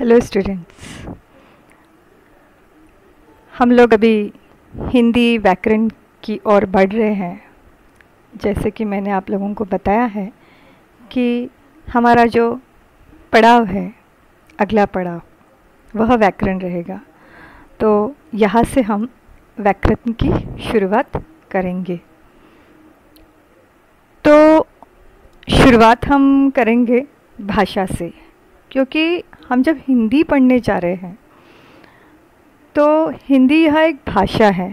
Hello students. हम लोग अभी हिंदी व्याकरण की ओर बढ़ रहे हैं। जैसे कि मैंने आप लोगों को बताया है कि हमारा जो पड़ाव है, अगला पड़ाव, वह व्याकरण रहेगा। तो यहाँ से हम व्याकरण की शुरुआत करेंगे। तो शुरुआत हम करेंगे भाषा से, क्योंकि हम जब हिंदी पढ़ने जा रहे हैं तो हिंदी यह एक भाषा है।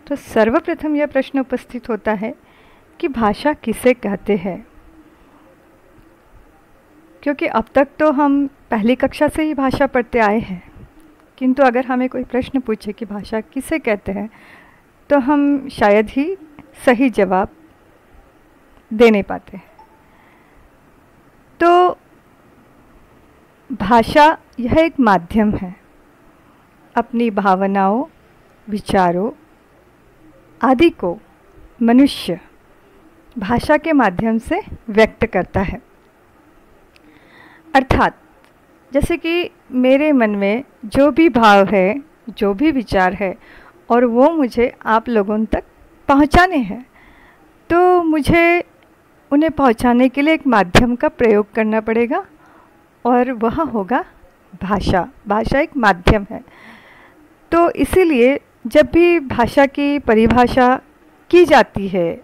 तो सर्वप्रथम यह प्रश्न उपस्थित होता है कि भाषा किसे कहते हैं। क्योंकि अब तक तो हम पहली कक्षा से ही भाषा पढ़ते आए हैं, किंतु अगर हमें कोई प्रश्न पूछे कि भाषा किसे कहते हैं तो हम शायद ही सही जवाब दे नहीं पाते। तो भाषा यह एक माध्यम है, अपनी भावनाओं, विचारों आदि को मनुष्य भाषा के माध्यम से व्यक्त करता है। अर्थात जैसे कि मेरे मन में जो भी भाव है, जो भी विचार है, और वो मुझे आप लोगों तक पहुंचाने हैं, तो मुझे उन्हें पहुंचाने के लिए एक माध्यम का प्रयोग करना पड़ेगा, और वह होगा भाषा। भाषा एक माध्यम है। तो इसीलिए जब भी भाषा की परिभाषा की जाती है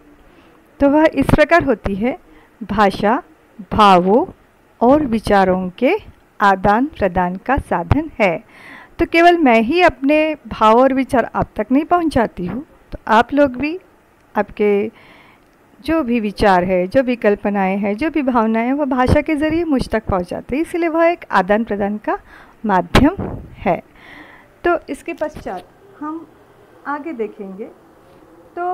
तो वह इस प्रकार होती है: भाषा भावों और विचारों के आदान प्रदान का साधन है। तो केवल मैं ही अपने भाव और विचार आप तक नहीं पहुंचाती हूँ, तो आप लोग भी आपके जो भी विचार है, जो भी कल्पनाएं हैं, जो भी भावनाएं हैं, वह भाषा के ज़रिए मुझ तक पहुंचाते हैं। इसलिए वह एक आदान प्रदान का माध्यम है। तो इसके पश्चात हम आगे देखेंगे। तो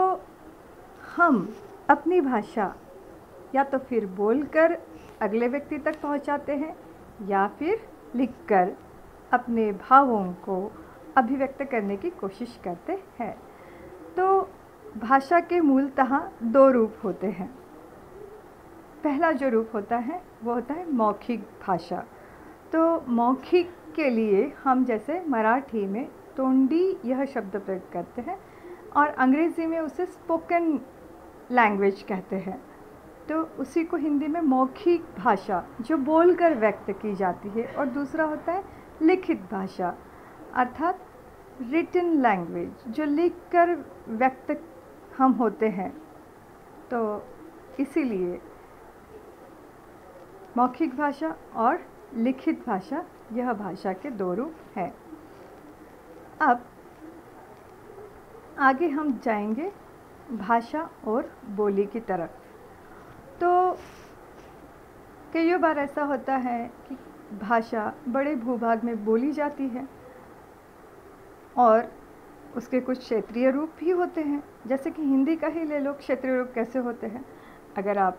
हम अपनी भाषा या तो फिर बोलकर अगले व्यक्ति तक पहुंचाते हैं, या फिर लिखकर अपने भावों को अभिव्यक्त करने की कोशिश करते हैं। तो भाषा के मूलतः दो रूप होते हैं। पहला जो रूप होता है वो होता है मौखिक भाषा। तो मौखिक के लिए हम जैसे मराठी में तोंडी यह शब्द प्रयोग करते हैं, और अंग्रेज़ी में उसे स्पोकन लैंग्वेज कहते हैं। तो उसी को हिंदी में मौखिक भाषा, जो बोलकर व्यक्त की जाती है। और दूसरा होता है लिखित भाषा, अर्थात रिटन लैंग्वेज, जो लिखकर व्यक्त हम होते हैं। तो इसीलिए मौखिक भाषा और लिखित भाषा, यह भाषा के दो रूप हैं। अब आगे हम जाएंगे भाषा और बोली की तरफ। तो कई बार ऐसा होता है कि भाषा बड़े भूभाग में बोली जाती है, और उसके कुछ क्षेत्रीय रूप भी होते हैं। जैसे कि हिंदी का ही ले लो, क्षेत्रीय रूप कैसे होते हैं। अगर आप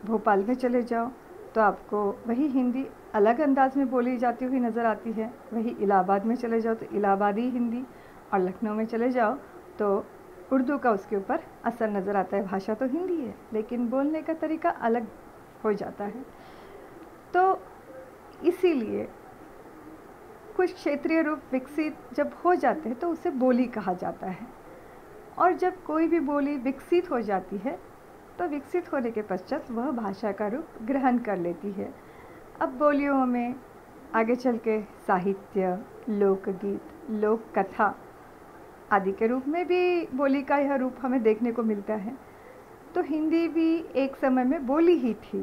भोपाल में चले जाओ तो आपको वही हिंदी अलग अंदाज में बोली जाती हुई नज़र आती है। वही इलाहाबाद में चले जाओ तो इलाहाबादी हिंदी, और लखनऊ में चले जाओ तो उर्दू का उसके ऊपर असर नज़र आता है। भाषा तो हिंदी है, लेकिन बोलने का तरीका अलग हो जाता है। तो इसीलिए कुछ क्षेत्रीय रूप विकसित जब हो जाते हैं तो उसे बोली कहा जाता है। और जब कोई भी बोली विकसित हो जाती है तो विकसित होने के पश्चात वह भाषा का रूप ग्रहण कर लेती है। अब बोलियों में आगे चल के साहित्य, लोकगीत, लोक कथा आदि के रूप में भी बोली का यह रूप हमें देखने को मिलता है। तो हिंदी भी एक समय में बोली ही थी।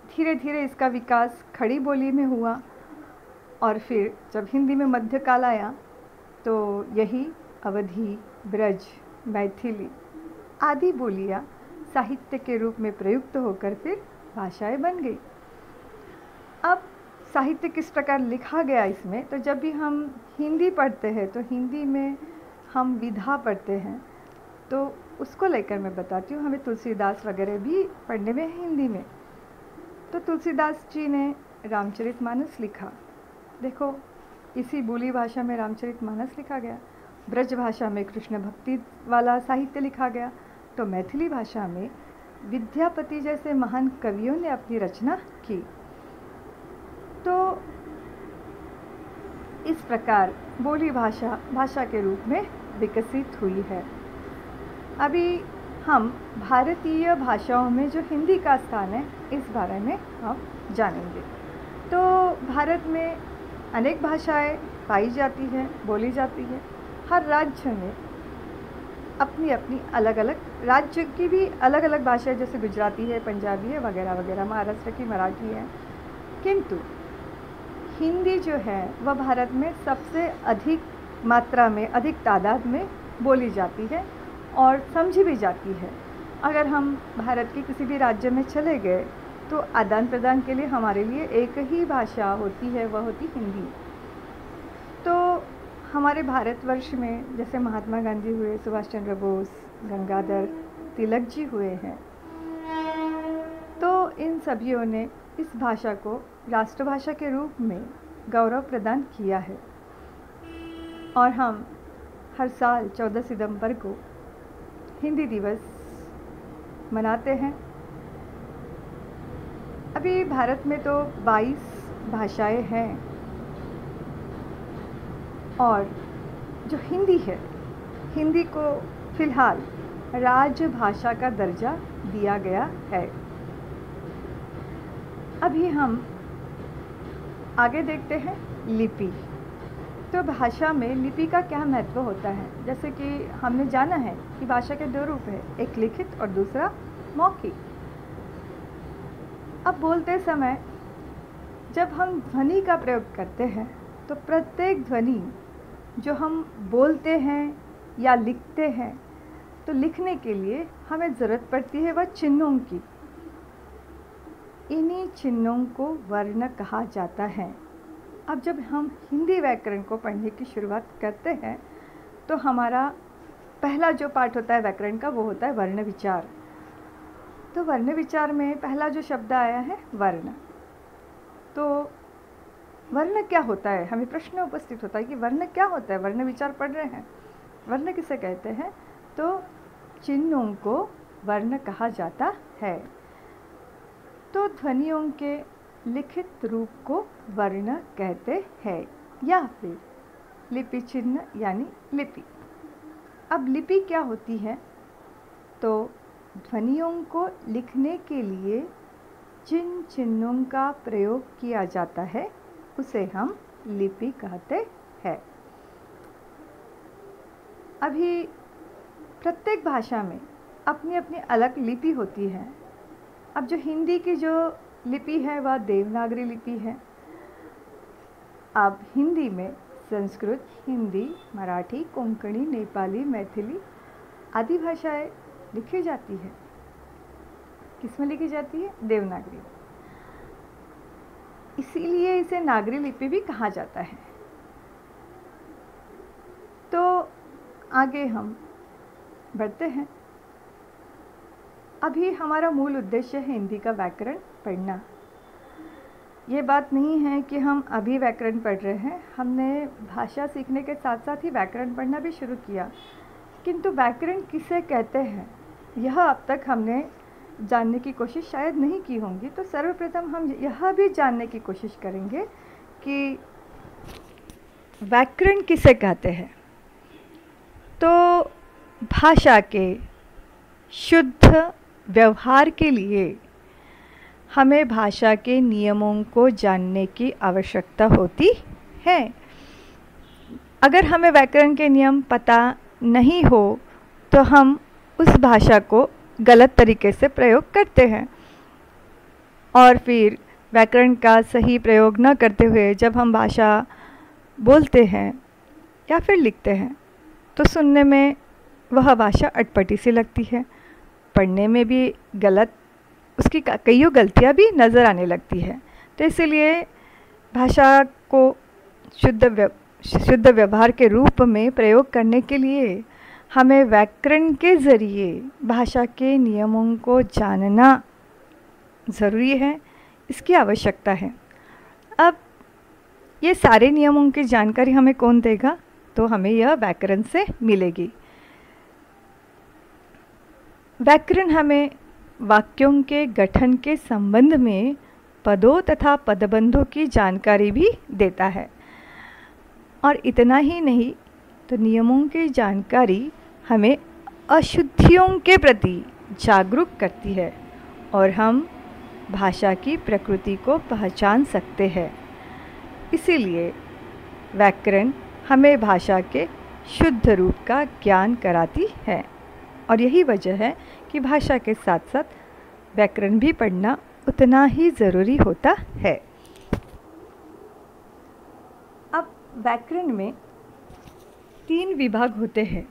धीरे धीरे इसका विकास खड़ी बोली में हुआ, और फिर जब हिंदी में मध्यकाल आया तो यही अवधी, ब्रज, मैथिली आदि बोलियाँ साहित्य के रूप में प्रयुक्त होकर फिर भाषाएं बन गई। अब साहित्य किस प्रकार लिखा गया इसमें, तो जब भी हम हिंदी पढ़ते हैं तो हिंदी में हम विधा पढ़ते हैं, तो उसको लेकर मैं बताती हूँ। हमें तुलसीदास वगैरह भी पढ़ने में है हिंदी में। तो तुलसीदास जी ने रामचरितमानस लिखा। देखो, इसी बोली भाषा में रामचरितमानस लिखा गया। ब्रज भाषा में कृष्ण भक्ति वाला साहित्य लिखा गया। तो मैथिली भाषा में विद्यापति जैसे महान कवियों ने अपनी रचना की। तो इस प्रकार बोली भाषा भाषा के रूप में विकसित हुई है। अभी हम भारतीय भाषाओं में जो हिंदी का स्थान है इस बारे में हम जानेंगे। तो भारत में अनेक भाषाएं पाई जाती हैं, बोली जाती है। हर राज्य में अपनी अपनी अलग अलग राज्य की भी अलग अलग भाषाएं, जैसे गुजराती है, पंजाबी है, वगैरह वगैरह, महाराष्ट्र की मराठी है। किंतु हिंदी जो है वह भारत में सबसे अधिक मात्रा में, अधिक तादाद में बोली जाती है और समझी भी जाती है। अगर हम भारत के किसी भी राज्य में चले गए तो आदान प्रदान के लिए हमारे लिए एक ही भाषा होती है, वह होती हिंदी। तो हमारे भारतवर्ष में जैसे महात्मा गांधी हुए, सुभाष चंद्र बोस, गंगाधर तिलक जी हुए हैं, तो इन सभियों ने इस भाषा को राष्ट्रभाषा के रूप में गौरव प्रदान किया है। और हम हर साल 14 सितंबर को हिंदी दिवस मनाते हैं। अभी भारत में तो 22 भाषाएं हैं और जो हिंदी है, हिंदी को फिलहाल राजभाषा का दर्जा दिया गया है। अभी हम आगे देखते हैं लिपि। तो भाषा में लिपि का क्या महत्व होता है? जैसे कि हमने जाना है कि भाषा के 2 रूप हैं, एक लिखित और दूसरा मौखिक। अब बोलते समय जब हम ध्वनि का प्रयोग करते हैं तो प्रत्येक ध्वनि जो हम बोलते हैं या लिखते हैं, तो लिखने के लिए हमें ज़रूरत पड़ती है वह चिन्हों की। इन्हीं चिन्हों को वर्ण कहा जाता है। अब जब हम हिंदी व्याकरण को पढ़ने की शुरुआत करते हैं तो हमारा पहला जो पाठ होता है व्याकरण का, वो होता है वर्ण विचार। तो वर्ण विचार में पहला जो शब्द आया है वर्ण। तो वर्ण क्या होता है? हमें प्रश्न उपस्थित होता है कि वर्ण क्या होता है? वर्ण विचार पढ़ रहे हैं, वर्ण किसे कहते हैं? तो चिन्हों को वर्ण कहा जाता है। तो ध्वनियों के लिखित रूप को वर्ण कहते हैं या फिर लिपि चिन्ह यानी लिपि। अब लिपि क्या होती है? तो ध्वनियों को लिखने के लिए जिन चिन्हों का प्रयोग किया जाता है उसे हम लिपि कहते हैं। अभी प्रत्येक भाषा में अपनी अपनी अलग लिपि होती है। अब जो हिंदी की जो लिपि है वह देवनागरी लिपि है। अब हिंदी में संस्कृत, हिंदी, मराठी, कोंकणी, नेपाली, मैथिली आदि भाषाएं लिखी जाती है। किसमें लिखी जाती है? देवनागरी। इसीलिए इसे नागरी लिपि भी कहा जाता है। तो आगे हम बढ़ते हैं। अभी हमारा मूल उद्देश्य है हिंदी का व्याकरण पढ़ना। ये बात नहीं है कि हम अभी व्याकरण पढ़ रहे हैं, हमने भाषा सीखने के साथ साथ ही व्याकरण पढ़ना भी शुरू किया। किंतु व्याकरण किसे कहते हैं यह अब तक हमने जानने की कोशिश शायद नहीं की होंगी। तो सर्वप्रथम हम यह भी जानने की कोशिश करेंगे कि व्याकरण किसे कहते हैं। तो भाषा के शुद्ध व्यवहार के लिए हमें भाषा के नियमों को जानने की आवश्यकता होती है। अगर हमें व्याकरण के नियम पता नहीं हो तो हम उस भाषा को गलत तरीके से प्रयोग करते हैं और फिर व्याकरण का सही प्रयोग न करते हुए जब हम भाषा बोलते हैं या फिर लिखते हैं तो सुनने में वह भाषा अटपटी सी लगती है, पढ़ने में भी गलत, उसकी कईयों गलतियाँ भी नज़र आने लगती है। तो इसीलिए भाषा को शुद्ध व्यवहार के रूप में प्रयोग करने के लिए हमें व्याकरण के ज़रिए भाषा के नियमों को जानना ज़रूरी है, इसकी आवश्यकता है। अब ये सारे नियमों की जानकारी हमें कौन देगा? तो हमें यह व्याकरण से मिलेगी। व्याकरण हमें वाक्यों के गठन के संबंध में पदों तथा पदबंधों की जानकारी भी देता है। और इतना ही नहीं, तो नियमों की जानकारी हमें अशुद्धियों के प्रति जागरूक करती है और हम भाषा की प्रकृति को पहचान सकते हैं। इसीलिए व्याकरण हमें भाषा के शुद्ध रूप का ज्ञान कराती है और यही वजह है कि भाषा के साथ साथ व्याकरण भी पढ़ना उतना ही ज़रूरी होता है। अब व्याकरण में 3 विभाग होते हैं।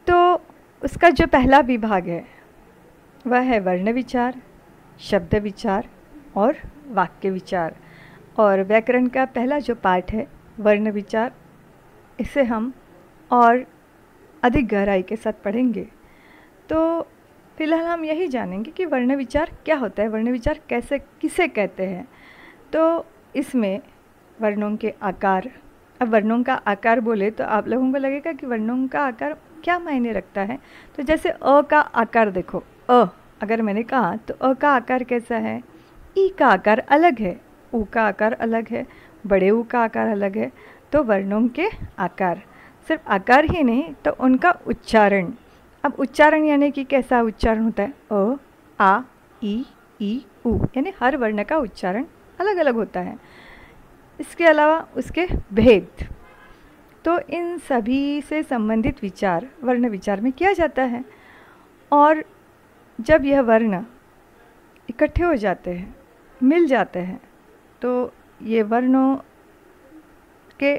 तो उसका जो पहला विभाग है वह है वर्ण विचार, शब्द विचार और वाक्य विचार। और व्याकरण का पहला जो पार्ट है वर्ण विचार, इसे हम और अधिक गहराई के साथ पढ़ेंगे। तो फिलहाल हम यही जानेंगे कि वर्ण विचार क्या होता है, वर्ण विचार कैसे किसे कहते हैं। तो इसमें वर्णों के आकार, अब वर्णों का आकार बोले तो आप लोगों को लगेगा कि वर्णों का आकार क्या मायने रखता है। तो जैसे अ का आकार देखो, अ अगर मैंने कहा तो अ का आकार कैसा है, ई का आकार अलग है, ऊ का आकार अलग है, बड़े ऊ का आकार अलग है। तो वर्णों के आकार, सिर्फ आकार ही नहीं तो उनका उच्चारण। अब उच्चारण यानी कि कैसा उच्चारण होता है, अ, आ, ई, ऊ, यानी हर वर्ण का उच्चारण अलग अलग होता है। इसके अलावा उसके भेद, तो इन सभी से संबंधित विचार वर्ण विचार में किया जाता है। और जब यह वर्ण इकट्ठे हो जाते हैं, मिल जाते हैं, तो ये वर्णों के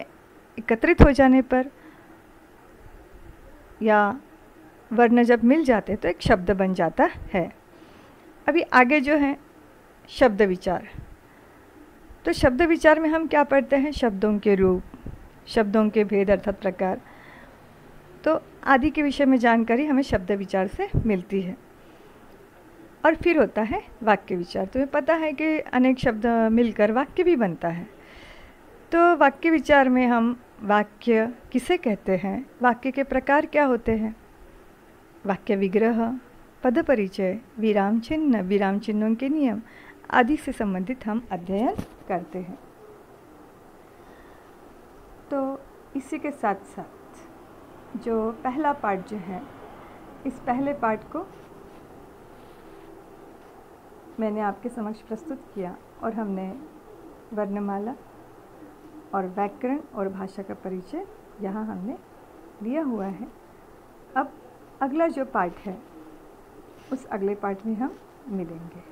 एकत्रित हो जाने पर या वर्ण जब मिल जाते हैं तो एक शब्द बन जाता है। अभी आगे जो है शब्द विचार। तो शब्द विचार में हम क्या पढ़ते हैं, शब्दों के रूप, शब्दों के भेद अर्थात प्रकार, तो आदि के विषय में जानकारी हमें शब्द विचार से मिलती है। और फिर होता है वाक्य विचार। तुम्हें पता है कि अनेक शब्द मिलकर वाक्य भी बनता है। तो वाक्य विचार में हम वाक्य किसे कहते हैं, वाक्य के प्रकार क्या होते हैं, वाक्य विग्रह, पद परिचय, विराम चिन्ह, विराम चिन्हों के नियम आदि से संबंधित हम अध्ययन करते हैं। तो इसी के साथ साथ जो पहला पार्ट जो है, इस पहले पार्ट को मैंने आपके समक्ष प्रस्तुत किया और हमने वर्णमाला और व्याकरण और भाषा का परिचय यहाँ हमने लिया हुआ है। अब अगला जो पार्ट है उस अगले पार्ट में हम मिलेंगे।